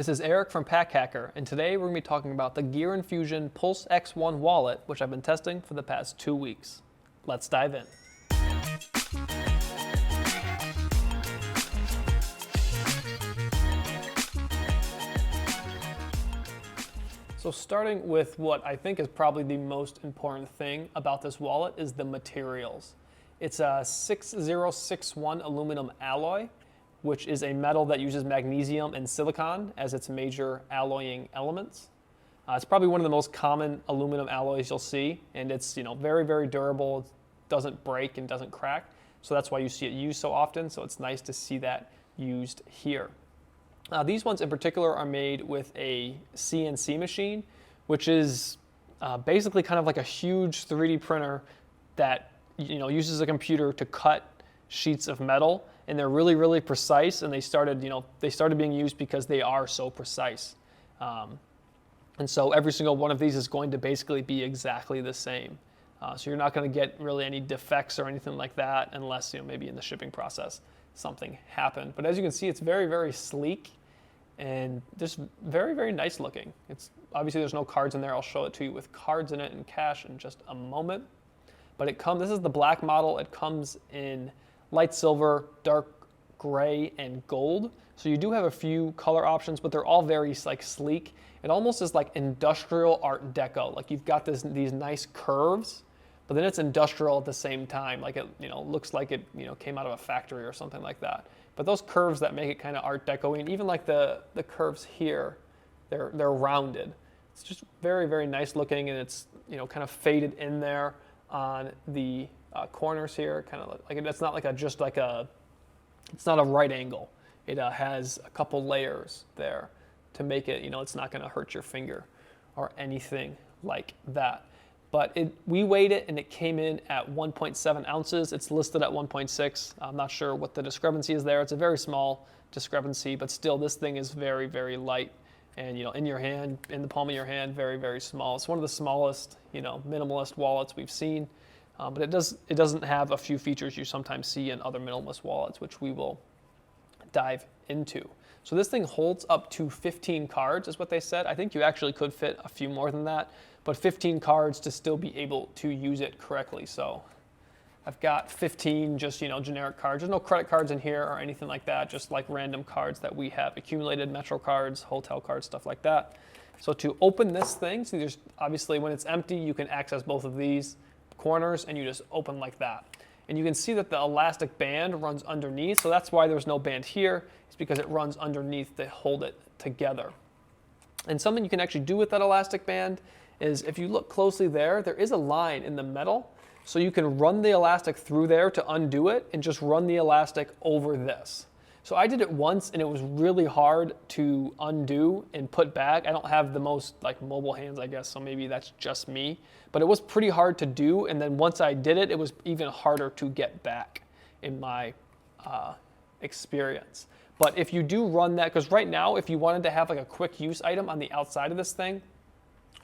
This is Eric from Pack Hacker, and today we're going to be talking about the Infusion PULSEX1 wallet, which I've been testing for the past 2 weeks. Let's dive in. So starting with what I think is probably the most important thing about this wallet is the materials. It's a 6061 aluminum alloy, which is a metal that uses magnesium and silicon as its major alloying elements. It's probably one of the most common aluminum alloys you'll see, and it's very, very durable. It doesn't break and doesn't crack, so that's why you see it used so often, so it's nice to see that used here. These ones in particular are made with a CNC machine, which is basically kind of like a huge 3D printer that uses a computer to cut sheets of metal, and they're really, really precise, and they started being used because they are so precise. And so every single one of these is going to basically be exactly the same. So you're not going to get really any defects or anything like that unless maybe in the shipping process something happened. But as you can see, it's very, very sleek and just very, very nice looking. It's obviously there's no cards in there. I'll show it to you with cards in it and cash in just a moment. But this is the black model. It comes in light silver, dark gray, and gold. So you do have a few color options, but they're all very sleek. It almost is like industrial art deco. Like you've got these nice curves, but then it's industrial at the same time. Like it looks like it came out of a factory or something like that. But those curves that make it kind of art deco-y, and even like the curves here, they're rounded. It's just very, very nice looking, and it's kind of faded in there on the corners here, kind of like it's not it's not a right angle. It has a couple layers there to make it, it's not going to hurt your finger or anything like that. But we weighed it and it came in at 1.7 ounces. It's listed at 1.6. I'm not sure what the discrepancy is there. It's a very small discrepancy, but still this thing is very, very light. And in your hand, in the palm of your hand, very, very small. It's one of the smallest, minimalist wallets we've seen. But it doesn't have a few features you sometimes see in other minimalist wallets, which we will dive into. So this thing holds up to 15 cards is what they said. I think you actually could fit a few more than that, but 15 cards to still be able to use it correctly. So I've got 15 just generic cards. There's no credit cards in here or anything like that, just like random cards that we have accumulated, Metro cards, hotel cards, stuff like that. So to open this thing, so there's obviously when it's empty, you can access both of these corners and you just open like that. And you can see that the elastic band runs underneath, so that's why there's no band here. It's because it runs underneath to hold it together. And something you can actually do with that elastic band is if you look closely there is a line in the metal, so you can run the elastic through there to undo it and just run the elastic over this. So I did it once and it was really hard to undo and put back. I don't have the most mobile hands, I guess, so maybe that's just me. But it was pretty hard to do, and then once I did it, it was even harder to get back in my experience. But if you do run that, because right now, if you wanted to have a quick use item on the outside of this thing,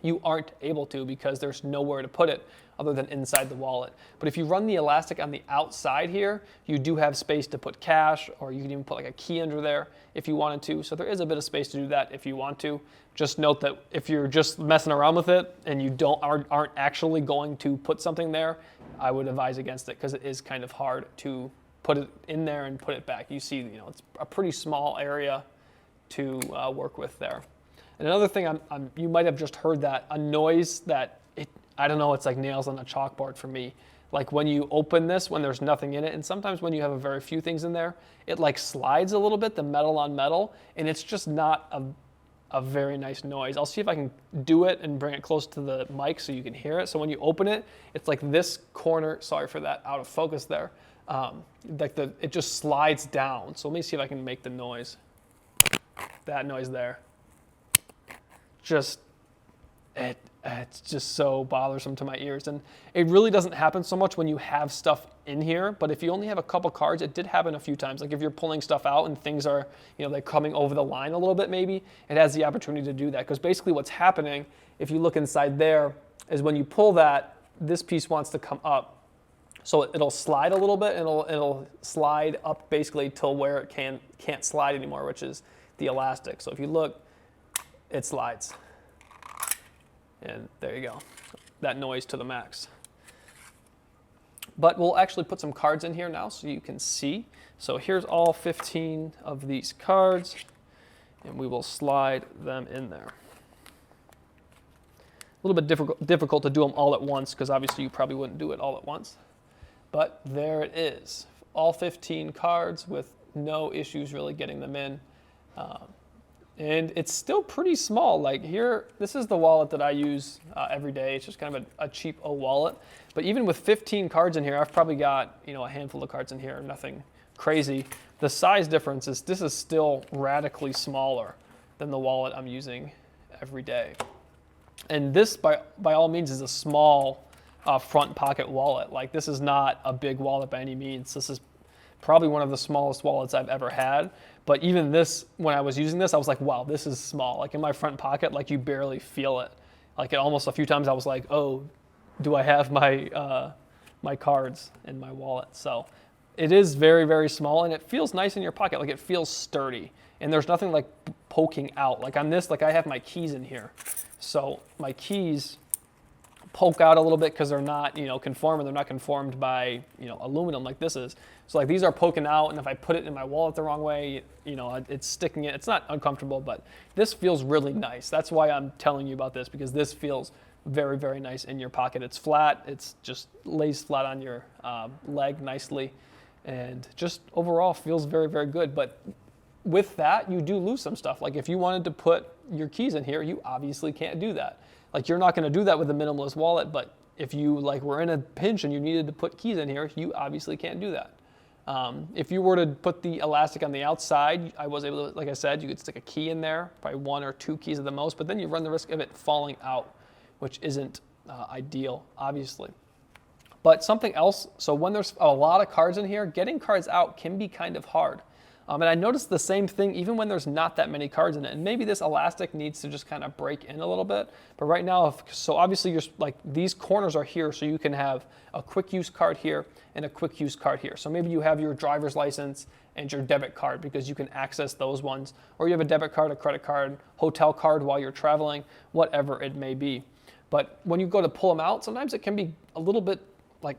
you aren't able to because there's nowhere to put it other than inside the wallet. But if you run the elastic on the outside here, you do have space to put cash, or you can even put a key under there if you wanted to. So there is a bit of space to do that if you want to. Just note that if you're just messing around with it and you aren't actually going to put something there, I would advise against it because it is kind of hard to put it in there and put it back. You see, it's a pretty small area to work with there. And another thing, you might have just heard that, a noise that, I don't know, it's like nails on a chalkboard for me. Like when you open this, when there's nothing in it, and sometimes when you have a very few things in there, it slides a little bit, the metal on metal, and it's just not a very nice noise. I'll see if I can do it and bring it close to the mic so you can hear it. So when you open it, it's like this corner, sorry for that out of focus there, it just slides down. So let me see if I can make the noise. That noise there. It's just so bothersome to my ears, and it really doesn't happen so much when you have stuff in here, but if you only have a couple cards, it did happen a few times. Like if you're pulling stuff out and things are they're coming over the line a little bit, maybe it has the opportunity to do that, because basically what's happening, if you look inside there, is when you pull that, this piece wants to come up, so it'll slide a little bit, and it'll slide up basically till where it can't slide anymore, which is the elastic. So if you look, it slides. And there you go, that noise to the max. But we'll actually put some cards in here now so you can see. So here's all 15 of these cards, and we will slide them in there. A little bit difficult to do them all at once because obviously you probably wouldn't do it all at once. But there it is, all 15 cards with no issues really getting them in. And it's still pretty small. Like here, this is the wallet that I use every day. It's just kind of a cheap wallet. But even with 15 cards in here, I've probably got a handful of cards in here, nothing crazy. The size difference is this is still radically smaller than the wallet I'm using every day. And this, by all means, is a small front pocket wallet. Like this is not a big wallet by any means. This is probably one of the smallest wallets I've ever had. But even this, when I was using this, I was like, wow, this is small. Like in my front pocket, like you barely feel it. Like it almost a few times I was like, oh, do I have my my cards in my wallet? So it is very, very small, and it feels nice in your pocket. Like it feels sturdy, and there's nothing like poking out. Like on this, like I have my keys in here. So my keys poke out a little bit because they're not, conformed. They're not conformed by, aluminum like this is. So like these are poking out, and if I put it in my wallet the wrong way, it's sticking it. It's not uncomfortable, but this feels really nice. That's why I'm telling you about this, because this feels very, very nice in your pocket. It's flat. It's just lays flat on your leg nicely, and just overall feels very, very good. But with that, you do lose some stuff. Like if you wanted to put your keys in here, you obviously can't do that. Like you're not going to do that with a minimalist wallet, but if you were in a pinch and you needed to put keys in here, you obviously can't do that. If you were to put the elastic on the outside, I was able to, like I said, you could stick a key in there, probably 1 or 2 keys at the most, but then you run the risk of it falling out, which isn't ideal, obviously. But something else, so when there's a lot of cards in here, getting cards out can be kind of hard. And I noticed the same thing even when there's not that many cards in it. And maybe this elastic needs to just kind of break in a little bit. But right now, so obviously you're like these corners are here, so you can have a quick use card here and a quick use card here. So maybe you have your driver's license and your debit card because you can access those ones. Or you have a debit card, a credit card, hotel card while you're traveling, whatever it may be. But when you go to pull them out, sometimes it can be a little bit like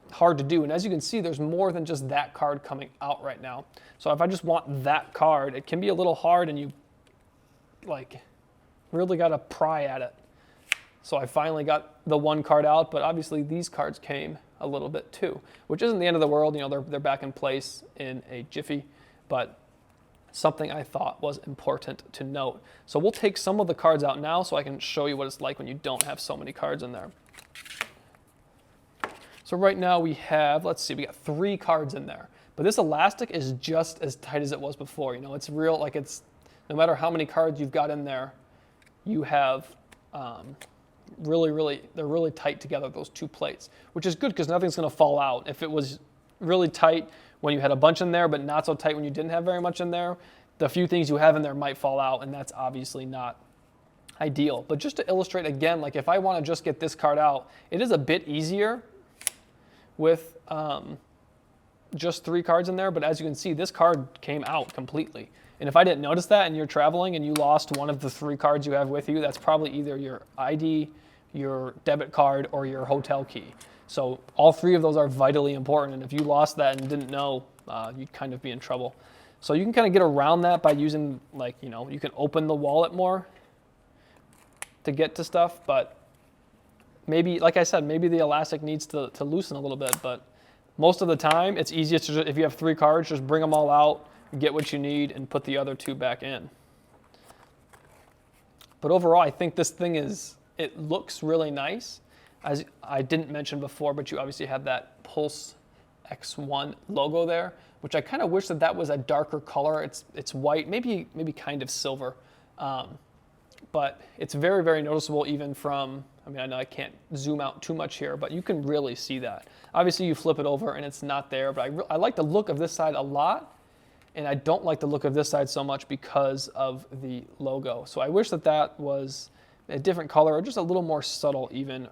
hard to do. And as you can see, there's more than just that card coming out right now. So if I just want that card, it can be a little hard, and you really got to pry at it. So I finally got the one card out, but obviously these cards came a little bit too, which isn't the end of the world. They're back in place in a jiffy, but something I thought was important to note. So we'll take some of the cards out now so I can show you what it's like when you don't have so many cards in there. So right now we have, we got 3 cards in there. But this elastic is just as tight as it was before. It's real, no matter how many cards you've got in there, you have they're really tight together, those 2 plates, which is good because nothing's going to fall out. If it was really tight when you had a bunch in there, but not so tight when you didn't have very much in there, the few things you have in there might fall out, and that's obviously not ideal. But just to illustrate again, like if I want to just get this card out, it is a bit easier with just 3 cards in there, but as you can see, this card came out completely. And if I didn't notice that and you're traveling and you lost one of the 3 cards you have with you, that's probably either your ID, your debit card, or your hotel key. So all 3 of those are vitally important, and if you lost that and didn't know, you'd kind of be in trouble. So you can kind of get around that by using, you can open the wallet more to get to stuff, but maybe, like I said, maybe the elastic needs to loosen a little bit, but most of the time, it's easiest to, if you have 3 cards, just bring them all out, get what you need, and put the other 2 back in. But overall, I think this thing it looks really nice. As I didn't mention before, but you obviously have that PULSEX1 logo there, which I kind of wish that was a darker color. It's white, maybe kind of silver. But it's very, very noticeable even from, I know I can't zoom out too much here, but you can really see that. Obviously you flip it over and it's not there, but I like the look of this side a lot, and I don't like the look of this side so much because of the logo. So I wish that was a different color or just a little more subtle even,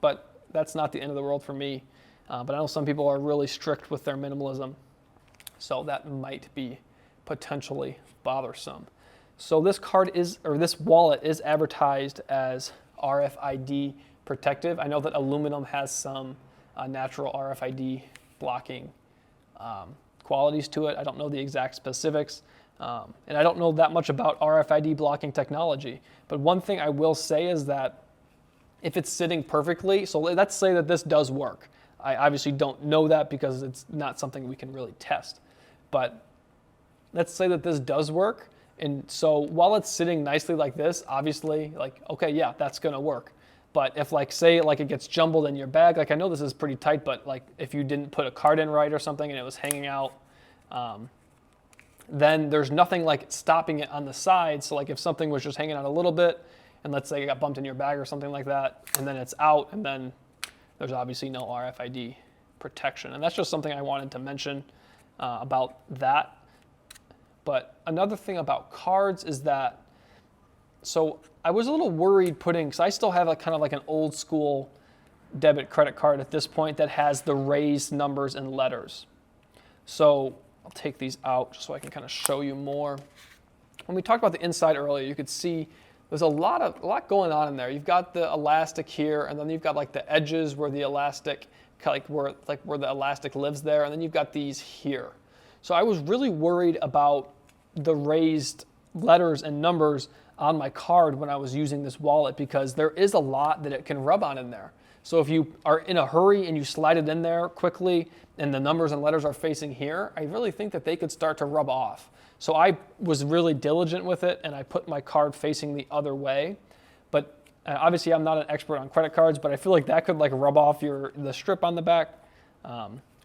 but that's not the end of the world for me. But I know some people are really strict with their minimalism, so that might be potentially bothersome. So this card is, or this wallet is advertised as RFID protective. I know that aluminum has some natural RFID blocking qualities to it. I don't know the exact specifics, and I don't know that much about RFID blocking technology. But one thing I will say is that if it's sitting perfectly, so let's say that this does work. I obviously don't know that because it's not something we can really test. But let's say that this does work. And so while it's sitting nicely like this, obviously, like, okay, yeah, that's gonna work. But if like, say like it gets jumbled in your bag, like I know this is pretty tight, but like if you didn't put a card in right or something and it was hanging out, then there's nothing like stopping it on the side. So like if something was just hanging out a little bit, and let's say it got bumped in your bag or something like that, and then it's out, and then there's obviously no RFID protection. And that's just something I wanted to mention about that. But another thing about cards is that, so I was a little worried putting, because I still have a kind of like an old school debit credit card at this point that has the raised numbers and letters. So I'll take these out just so I can kind of show you more. When we talked about the inside earlier, you could see there's a lot going on in there. You've got the elastic here, and then you've got like the edges where the elastic, where the elastic lives there, and then you've got these here. So I was really worried about the raised letters and numbers on my card when I was using this wallet, because there is a lot that it can rub on in there. So if you are in a hurry and you slide it in there quickly and the numbers and letters are facing here, I really think that they could start to rub off. So I was really diligent with it, and I put my card facing the other way. But obviously I'm not an expert on credit cards, but I feel like that could like rub off the strip on the back.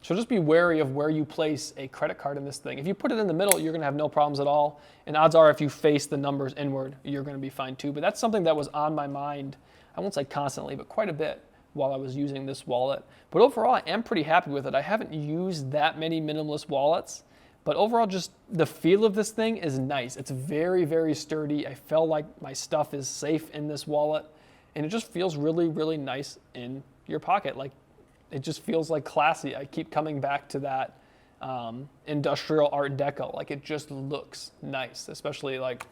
So just be wary of where you place a credit card in this thing. If you put it in the middle, you're gonna have no problems at all. And odds are if you face the numbers inward, you're gonna be fine too. But that's something that was on my mind, I won't say constantly, but quite a bit while I was using this wallet. But overall, I am pretty happy with it. I haven't used that many minimalist wallets, but overall, just the feel of this thing is nice. It's very, very sturdy. I feel like my stuff is safe in this wallet, and it just feels really, really nice in your pocket. Like, it just feels like classy. I keep coming back to that industrial art deco. Like, it just looks nice, especially like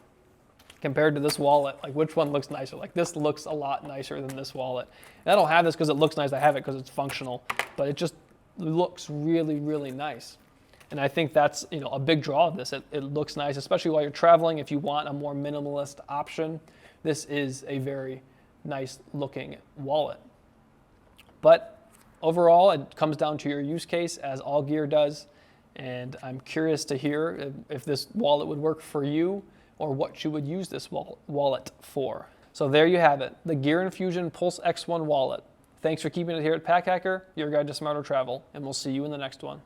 compared to this wallet. Like, which one looks nicer? Like, this looks a lot nicer than this wallet. And I don't have this because it looks nice. I have it because it's functional, but it just looks really, really nice. And I think that's, you know, a big draw of this. It looks nice, especially while you're traveling. If you want a more minimalist option, this is a very nice looking wallet. But overall, it comes down to your use case, as all gear does. And I'm curious to hear if this wallet would work for you, or what you would use this wallet for. So there you have it, the Gear Infusion PULSEX1 wallet. Thanks for keeping it here at Pack Hacker, your guide to smarter travel, and we'll see you in the next one.